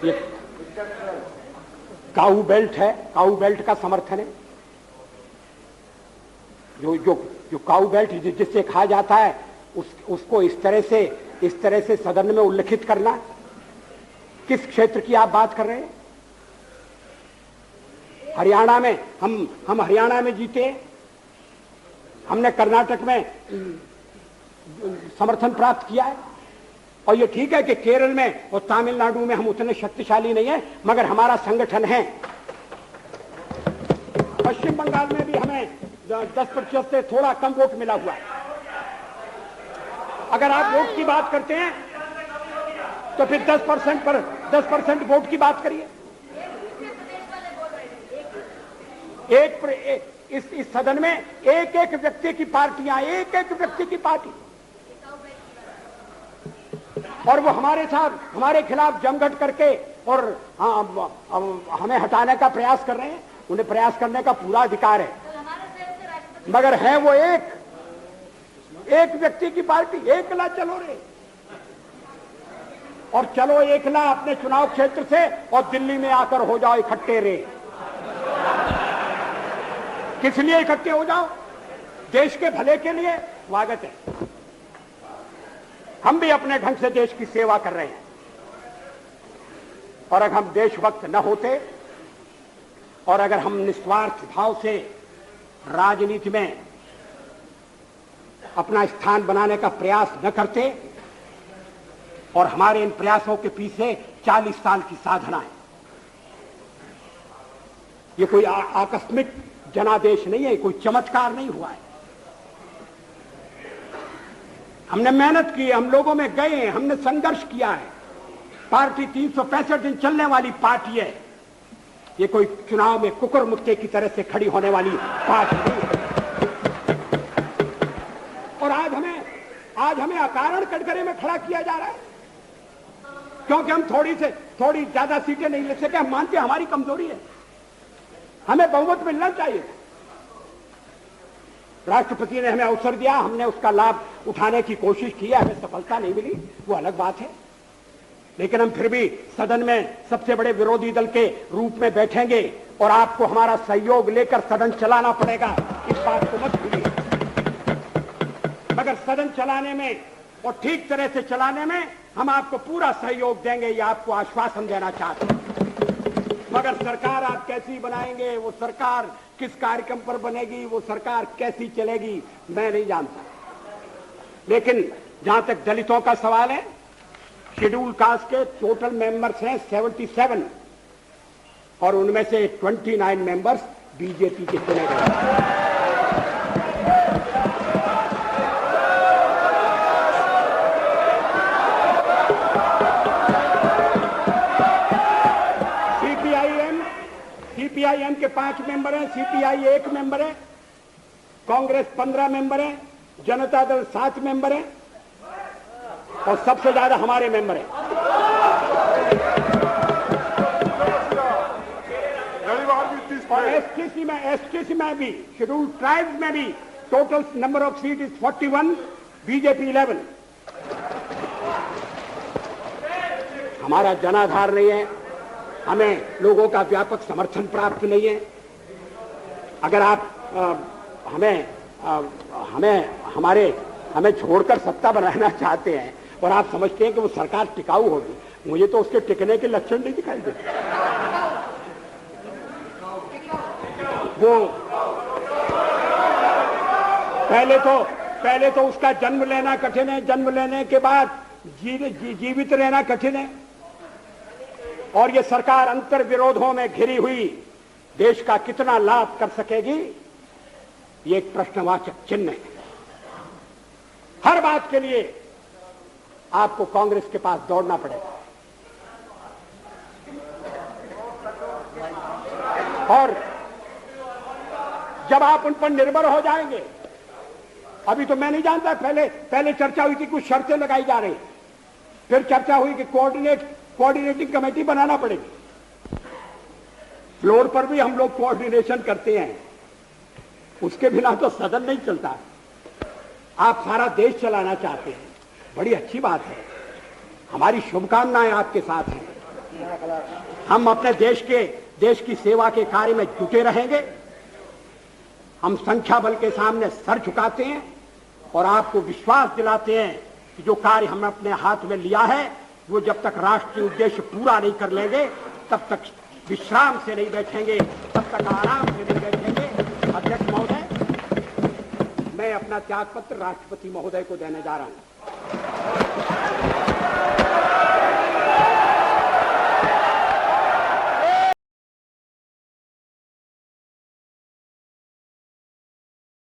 ये काऊ बेल्ट है, काऊ बेल्ट का समर्थन है। जो जो जो काऊ बेल्ट जिससे कहा जाता है उसको इस तरह से सदन में उल्लेखित करना। किस क्षेत्र की आप बात कर रहे हैं? हरियाणा में हम हरियाणा में जीते, हमने कर्नाटक में समर्थन प्राप्त किया है। और ये ठीक है कि केरल में और तमिलनाडु में हम उतने शक्तिशाली नहीं है, मगर हमारा संगठन है। पश्चिम बंगाल में भी हमें 10% से थोड़ा कम वोट मिला हुआ है। अगर आप वोट की बात करते हैं तो फिर 10% वोट की बात करिए। इस सदन में एक एक व्यक्ति की पार्टियां, एक एक व्यक्ति की पार्टी, और वो हमारे साथ हमारे खिलाफ जमघट करके और हमें हटाने का प्रयास कर रहे हैं। उन्हें प्रयास करने का पूरा अधिकार है, मगर है वो एक व्यक्ति की पार्टी। एकला चलो रे, और चलो एकला अपने चुनाव क्षेत्र से और दिल्ली में आकर हो जाओ इकट्ठे रे। किस लिए इकट्ठे हो जाओ? देश के भले के लिए। स्वागत है, हम भी अपने ढंग से देश की सेवा कर रहे हैं। और अगर हम देशभक्त न होते और अगर हम निस्वार्थ भाव से राजनीति में अपना स्थान बनाने का प्रयास न करते, और हमारे इन प्रयासों के पीछे 40 साल की साधना है। ये कोई आकस्मिक जनादेश नहीं है, कोई चमत्कार नहीं हुआ है। हमने मेहनत की है, हम लोगों में गए हैं, हमने संघर्ष किया है। पार्टी 365 दिन चलने वाली पार्टी है। ये कोई चुनाव में कुकुर मुक्के की तरह से खड़ी होने वाली पार्टी नहीं है। और आज हमें अकारण कटघरे में खड़ा किया जा रहा है क्योंकि हम थोड़ी ज्यादा सीटें नहीं ले सके। हम मानते हैं हमारी कमजोरी है, हमें बहुमत मिलना चाहिए। राष्ट्रपति ने हमें अवसर दिया, हमने उसका लाभ उठाने की कोशिश की है, हमें सफलता नहीं मिली, वो अलग बात है। लेकिन हम फिर भी सदन में सबसे बड़े विरोधी दल के रूप में बैठेंगे और आपको हमारा सहयोग लेकर सदन चलाना पड़ेगा, इस बात को मत भूलिए। मगर सदन चलाने में और ठीक तरह से चलाने में हम आपको पूरा सहयोग देंगे, ये आपको आश्वासन देना चाहते हैं। मगर सरकार आप कैसी बनाएंगे, वो सरकार किस कार्यक्रम पर बनेगी, वो सरकार कैसी चलेगी, मैं नहीं जानता। लेकिन जहां तक दलितों का सवाल है, शेड्यूल कास्ट के टोटल मेंबर्स हैं 77 और उनमें से 29 मेंबर्स बीजेपी के चुने गए। सीपीआईएम के 5 मेंबर हैं, सीपीआई 1 मेंबर है, कांग्रेस 15 मेंबर है, जनता दल 7 मेंबर है और सबसे ज्यादा हमारे मेंबर हैं। और एसटीसी में भी, शेड्यूल ट्राइब्स में भी total number of seat is 41, BJP 11। हमारा जनाधार नहीं है, हमें लोगों का व्यापक समर्थन प्राप्त नहीं है। अगर आप हमें छोड़कर सत्ता बनाना चाहते हैं और आप समझते हैं कि वो सरकार टिकाऊ होगी, मुझे तो उसके टिकने के लक्षण नहीं दिखाई देते। वो पहले तो उसका जन्म लेना कठिन है, जन्म लेने के बाद जीवित रहना कठिन है। और ये सरकार अंतर विरोधों में घिरी हुई देश का कितना लाभ कर सकेगी, ये एक प्रश्नवाचक चिन्ह है। हर बात के लिए आपको कांग्रेस के पास दौड़ना पड़ेगा। और जब आप उन पर निर्भर हो जाएंगे, अभी तो मैं नहीं जानता, पहले चर्चा हुई थी, कुछ शर्तें लगाई जा रही, फिर चर्चा हुई कि कोऑर्डिनेटिंग कमेटी बनाना पड़ेगी। फ्लोर पर भी हम लोग कोऑर्डिनेशन करते हैं, उसके बिना तो सदन नहीं चलता। आप सारा देश चलाना चाहते हैं, बड़ी अच्छी बात है, हमारी शुभकामनाएं आपके साथ हैं। हम अपने देश की सेवा के कार्य में जुटे रहेंगे। हम संख्या बल के सामने सर झुकाते हैं और आपको विश्वास दिलाते हैं कि जो कार्य हमने अपने हाथ में लिया है वो जब तक राष्ट्रीय उद्देश्य पूरा नहीं कर लेंगे तब तक विश्राम से नहीं बैठेंगे, तब तक आराम से नहीं बैठेंगे। अध्यक्ष महोदय, मैं अपना त्यागपत्र राष्ट्रपति महोदय को देने जा रहा हूं।